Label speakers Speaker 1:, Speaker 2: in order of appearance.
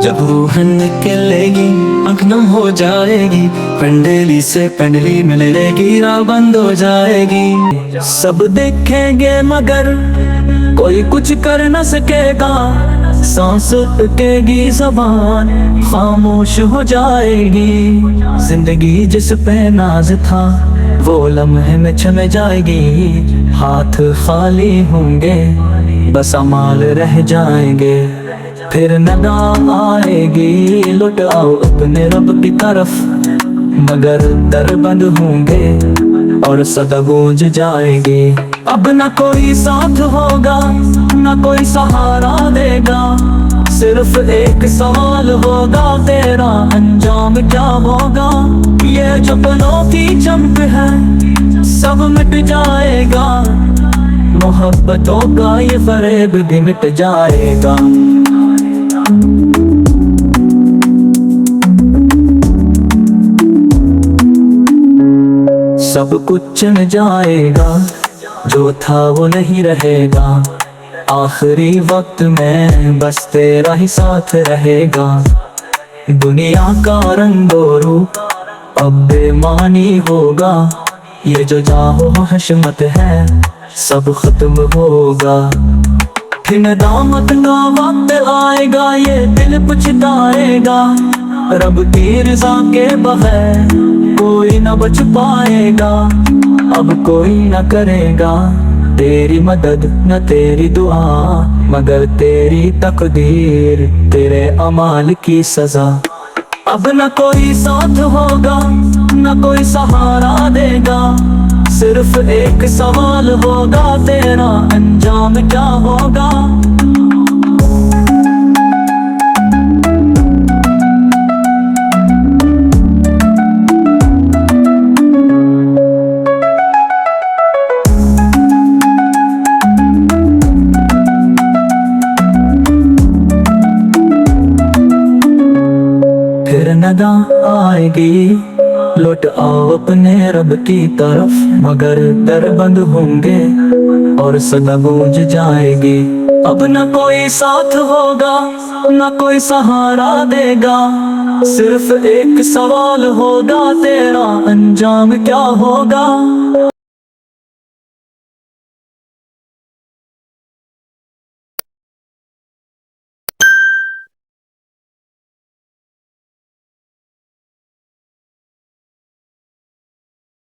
Speaker 1: जब रूह निकलेगी आँख नम हो जाएगी, पेंडली से पेंडली मिलेगी, राह बंद हो जाएगी। सब देखेंगे मगर कोई कुछ कर न सकेगा, सांस रुकेगी ज़बान खामोश हो जाएगी। जिंदगी जिस पे नाज था वो लम्हे में छम जाएगी, हाथ खाली होंगे बस अमाल रह जाएंगे। फिर नदा आएगी लौट आओ अपने रब की तरफ, मगर दर बंद होंगे और सदा गूंज जाएगी। अब न कोई साथ होगा न कोई सहारा देगा, सिर्फ एक सवाल होगा तेरा अंजाम क्या होगा। ये जो पलों की चमक है सब मिट जाएगा, मोहब्बतों का ये फरेब भी मिट जाएगा। सब कुछ चल जाएगा, जो था वो नहीं रहेगा, आखिरी वक्त में बस तेरा ही साथ रहेगा। दुनिया का रंगो रूप अब बेमानी होगा, ये जो जाहो हशमत है सब खत्म होगा। फिर नदामत का वक्त आएगा, ये दिल पछताएगा, रब की रज़ा के बगैर कोई न बच पाएगा। अब कोई न करेगा तेरी मदद न तेरी दुआ, मगर तेरी तकदीर तेरे अमाल की सजा। अब न कोई साथ होगा न कोई सहारा देगा, सिर्फ एक सवाल होगा तेरा अंजाम क्या होगा। फिर नदा आएगी लौट आओ अपने रब की तरफ, मगर दर बंद होंगे और सदा गूंज जाएगी। अब न कोई साथ होगा न कोई सहारा देगा, सिर्फ एक सवाल होगा तेरा अंजाम क्या होगा।